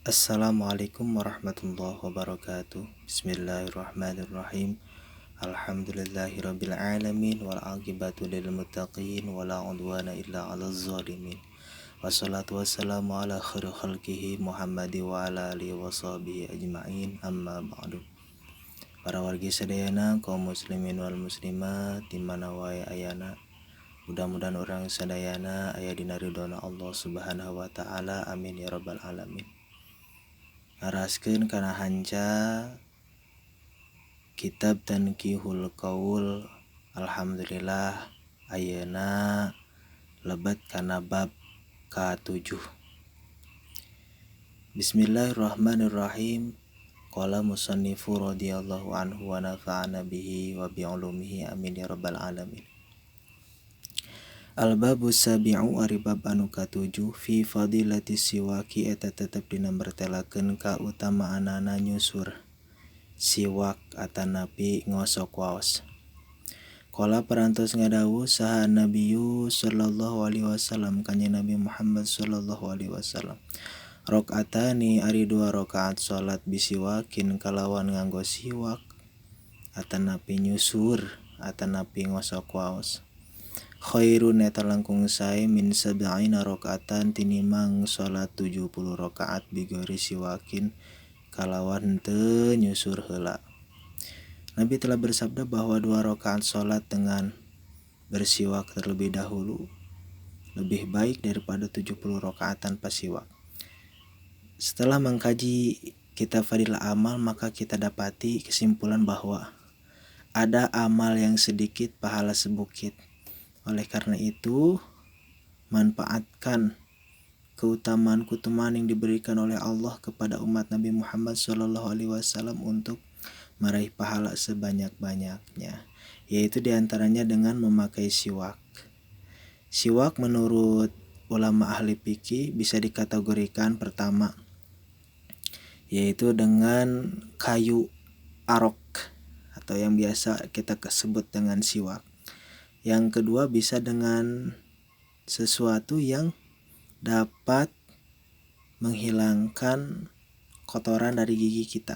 Assalamualaikum warahmatullahi wabarakatuh. Bismillahirrahmanirrahim. Alhamdulillahirabbil alamin wal aqibatu lil muttaqin wala udwana illa 'alal zalimin. Wassalatu wassalamu ala khairi khalqihi Muhammadi wa ala alihi washabihi ajmain. Amma ba'du. Para wargi sadayana kaum muslimin wal muslimat di mana wae ayana. Mudah-mudahan orang sadayana aya dina ridhona Allah Subhanahu wa taala. Amin ya rabbal alamin. Ngaraskeun kana hanca kitab Tanqihul Qaul. Alhamdulillah ayeuna lebet kana bab ka-7. Bismillahirrahmanirrahim. Qala musannifu radhiyallahu anhu wa nafa'ana bihi wa bi ulumihi amin ya rabbal alamin. Al-babu sabi'u ari bab anu ka-7 fi fadilati siwaki eta tetep dina bertelakeun kautamaanana nyusur siwak atanapi ngosok waos. Qala parantos ngadawuh saha Nabiyyu sallallahu alaihi wasallam kanjeng Nabi Muhammad sallallahu alaihi wasallam. Rakaatani ari 2 rakaat salat bisiwakin kalawan nganggo siwak atanapi nyusur atanapi ngosok waos. Khairun eta langkung sae min sab'ina rakaatan tinimang salat 70 rakaat bigori siwakin kalawan teu nyusur heula. Nabi telah bersabda bahwa 2 rakaat salat dengan bersiwak terlebih dahulu lebih baik daripada 70 rakaat tanpa siwak. Setelah mengkaji kitab Fadilah Amal, maka kita dapati kesimpulan bahwa ada amal yang sedikit pahala sebukit. Oleh karena itu, manfaatkan keutamaan-keutamaan yang diberikan oleh Allah kepada umat Nabi Muhammad SAW untuk meraih pahala sebanyak-banyaknya, yaitu diantaranya dengan memakai siwak. Siwak menurut ulama ahli fikih bisa dikategorikan pertama, yaitu dengan kayu arok atau yang biasa kita sebut dengan siwak. Yang kedua bisa dengan sesuatu yang dapat menghilangkan kotoran dari gigi kita.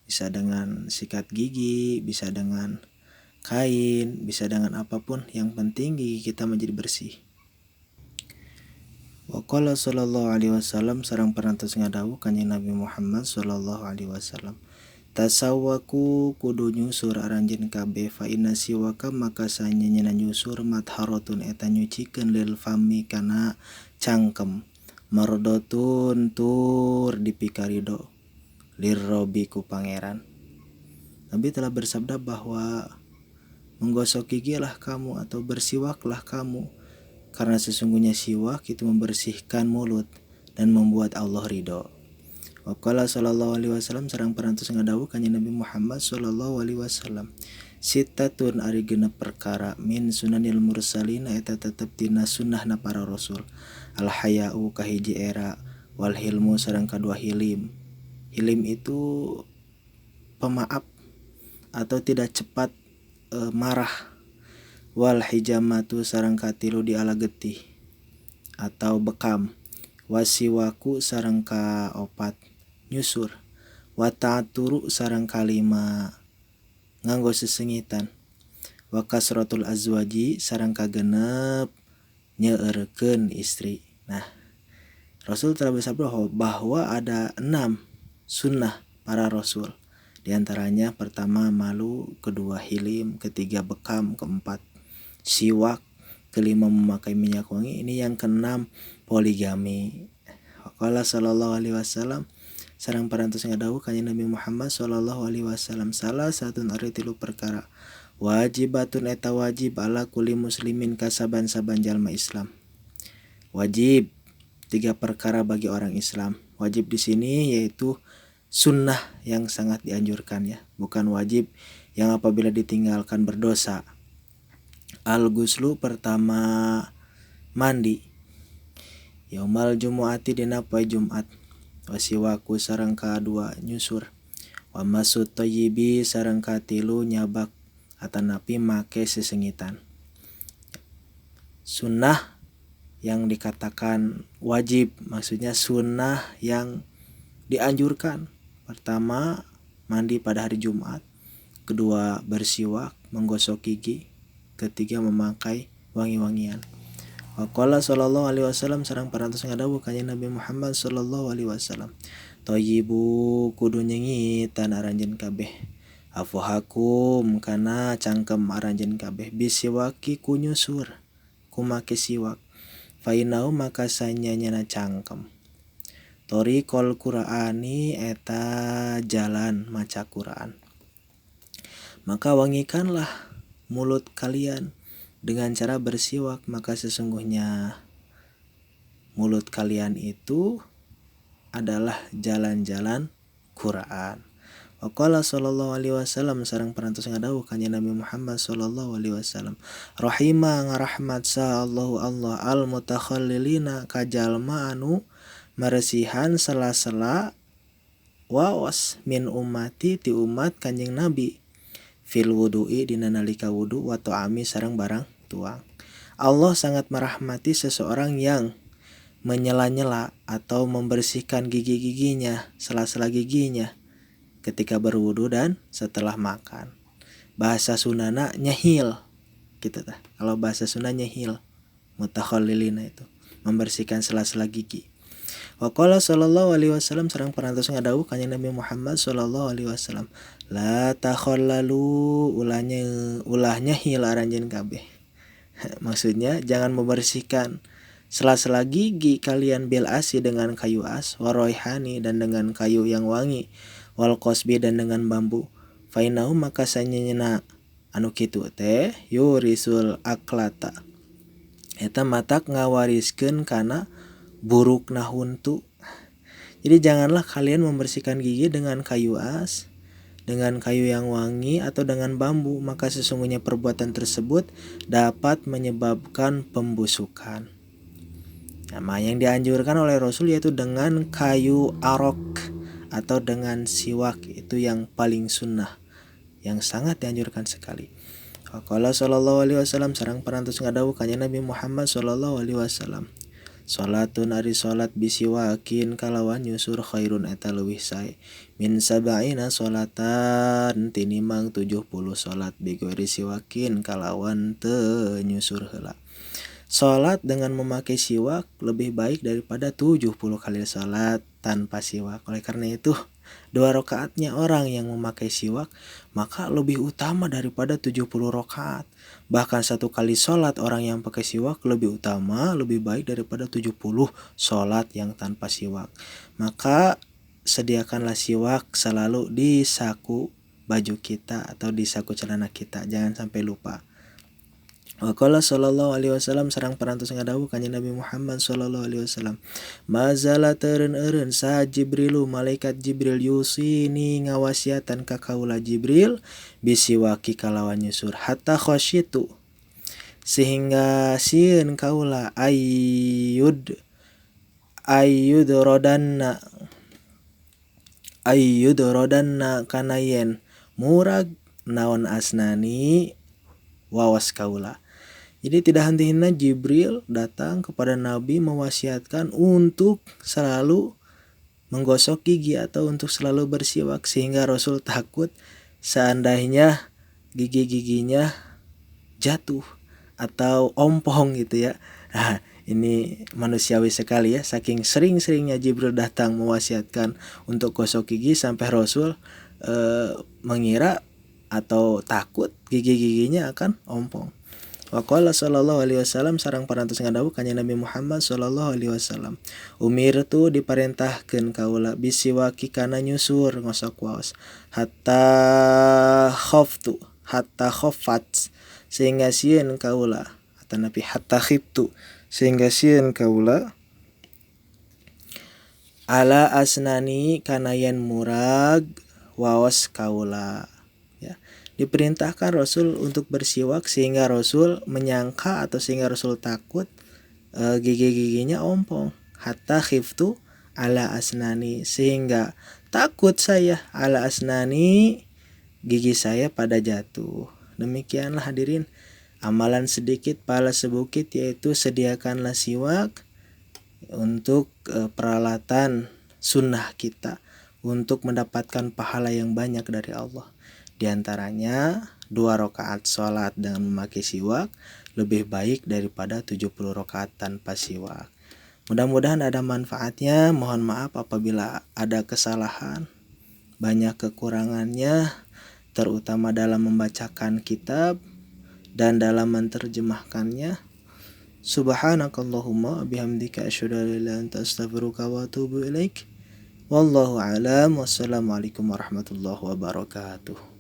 Bisa dengan sikat gigi, bisa dengan kain, bisa dengan apapun, yang penting gigi kita menjadi bersih. Wa qala sallallahu alaihi wasallam sareng parantos ngadawuh kanjeng Nabi Muhammad sallallahu alaihi wasallam. Tasawwaku kudu nyusur aranjeun kabeh fa inna siwaka maka sanyana nyusur matharatun eta nyucikeun lil fami kana cangkem mardotun tur dipikarido lirrobi ku pangeran. Nabi telah bersabda bahwa menggosok gigilah kamu atau bersiwaklah kamu karena sesungguhnya siwak itu membersihkan mulut dan membuat Allah ridho. Waqala sallallahu alaihi wasallam sareng parantos ngadawuh kanjeng Nabi Muhammad sallallahu alaihi wasallam. Sitatun ari genep perkara min sunanil mursalin eta tetep dina sunnahna para rasul. Al haya'u kahiji era wal hilmu sareng kadua hilim. Hilim itu pemaaf atau tidak cepat marah. Wal hijamatu sareng katilu diala getih atau bekam. Wasiwaku sareng ka opat nyusur. Wa ta'aturu sareng kalima nganggo sesengitan. Wa kasratul azwaji sareng kagenep nyeurekeun istri. Nah, Rasul telah bersabda bahwa ada 6 sunnah para rasul. Di antaranya pertama malu, kedua hilim, ketiga bekam, keempat siwak, kelima memakai minyak wangi, ini yang keenam poligami. Qala sallallahu alaihi wasallam sareng parantos ngadawuh kanjeng Nabi Muhammad sallallahu alaihi wasallam salah satun ari 3 perkara wajibatun eta wajib ala kulli muslimin kasaban-saban jalma Islam. Wajib 3 perkara bagi orang Islam. Wajib di sini yaitu sunnah yang sangat dianjurkan ya, bukan wajib yang apabila ditinggalkan berdosa. Al-ghuslu pertama mandi. Yaumal jumu'ati dina poe Jumat. Wasiwaku sareng kadua nyusur. Wa masut thayyibi sareng katilu nyabak atanapi make sesengitan. Sunnah yang dikatakan wajib maksudnya sunnah yang dianjurkan. Pertama, mandi pada hari Jumat. Kedua, bersiwak, menggosok gigi. Ketiga, memakai wangi-wangian. Waqala sallallahu alaihi wasallam sareng parantos ngadawuh kanjeng Nabi Muhammad sallallahu alaihi wasallam. Thayyibu kudu nyengitan aranjeun kabeh. Afuhakum kana cangkem aranjeun kabeh bisiwaki ku nyusur ku make siwak. Fainau maka sanyanyana cangkem. Thoriqul Qur'ani eta jalan maca Quran. Maka wangikanlah mulut kalian dengan cara bersiwak, maka sesungguhnya mulut kalian itu adalah jalan-jalan Quran. Waqala sallallahu alaihi wasallam sareng parantos ngadawuh kanjeng Nabi Muhammad sallallahu alaihi wasallam. Rahima ngarahmat sa Allahu Allah al mutakhallilina kajalma anu maresihan sela-sela waos min ummati ti umat kanjeng Nabi fil wudu'i dina nalika wudu wa ta'ami sareng barang tuang. Allah sangat merahmati seseorang yang menyela-nyela atau membersihkan gigi-giginya, sela-sela giginya ketika berwudu dan setelah makan. Bahasa Sundana nyehil gitu tah. Kalau bahasa Sunda nyehil, mutakhallilina itu membersihkan sela-sela gigi. Waqala sallallahu alaihi wasallam sareng parantos ngadawuh kanjeng Nabi Muhammad sallallahu alaihi wasallam. La takhallalu ulahnya hil aranjeun kabeh. Maksudnya jangan membersihkan sela-sela gigi kalian bil asi dengan kayu as, waroihani dan dengan kayu yang wangi, wal qosbi dan dengan bambu. Fainau maka sanyana anu kitu teh yurisul aklata. Eta matak ngawariskeun kana burukna huntu. Jadi janganlah kalian membersihkan gigi dengan kayu as, dengan kayu yang wangi atau dengan bambu, maka sesungguhnya perbuatan tersebut dapat menyebabkan pembusukan. Nah, yang dianjurkan oleh Rasul yaitu dengan kayu arok atau dengan siwak, itu yang paling sunnah, yang sangat dianjurkan sekali. Waqala sallallahu alaihi wasallam sareng parantos ngadawuh kanjeng Nabi Muhammad sallallahu alaihi wasallam. Salatun ari salat bisiwakin kalawan nyusur khairun eta leuwih sae min sab'ina salatan tinimang 70 salat bigori siwakin kalawan teu nyusur heula. Salat dengan memakai siwak lebih baik daripada 70 kali salat tanpa siwak. Oleh karena itu 2 rakaatnya orang yang memakai siwak maka lebih utama daripada 70 rakaat. Bahkan 1 kali sholat orang yang pakai siwak lebih utama, lebih baik daripada 70 sholat yang tanpa siwak. Maka sediakanlah siwak selalu di saku baju kita atau di saku celana kita, jangan sampai lupa. Waqala sallallahu alaihi wasallam sareng parantos ngadawuh kanjeng Nabi Muhammad sallallahu alaihi wasallam. Mazala teureun-eureun sa Jibrilu malaikat Jibril yusini ngawasiatan ka kaula Jibril bisiwaki kalawan nyusur hatta khasyitu sehingga sieun kaula ayyud rodanna kana yen murag naon asnani wawas kaula. Jadi tidak henti-hentinya Jibril datang kepada Nabi mewasiatkan untuk selalu menggosok gigi atau untuk selalu bersiwak, sehingga Rasul takut seandainya gigi-giginya jatuh atau ompong gitu ya. Nah, ini manusiawi sekali ya, saking sering-seringnya Jibril datang mewasiatkan untuk gosok gigi sampai Rasul mengira atau takut gigi-giginya akan ompong. Waqala sallallahu alaihi wasallam sareng parantos ngadawuh kanjeng Nabi Muhammad sallallahu alaihi wasallam. Umirtu diparentahkeun kaula bisiwaki kana nyusur ngosok waos hatta khaffat sehingga sieun kaula atau nabi hatta khiftu sehingga sieun kaula ala asnani kana yen murag waos kaula. Diperintahkan Rasul untuk bersiwak sehingga Rasul menyangka atau sehingga Rasul takut gigi-giginya ompong. Hatta khiftu ala asnani sehingga takut saya ala asnani gigi saya pada jatuh. Demikianlah hadirin amalan sedikit pahala sebukit, yaitu sediakanlah siwak untuk peralatan sunnah kita untuk mendapatkan pahala yang banyak dari Allah. Di antaranya 2 rakaat sholat dengan memakai siwak lebih baik daripada 70 rakaat tanpa siwak. Mudah-mudahan ada manfaatnya. Mohon maaf apabila ada kesalahan, banyak kekurangannya, terutama dalam membacakan kitab dan dalam menerjemahkannya. Subhanakallahumma bihamdika asyhadu an la ilaha illa anta astaghfiruka wa atubu ilaik. Wallahu a'lam. Wassalamualaikum warahmatullahi wabarakatuh.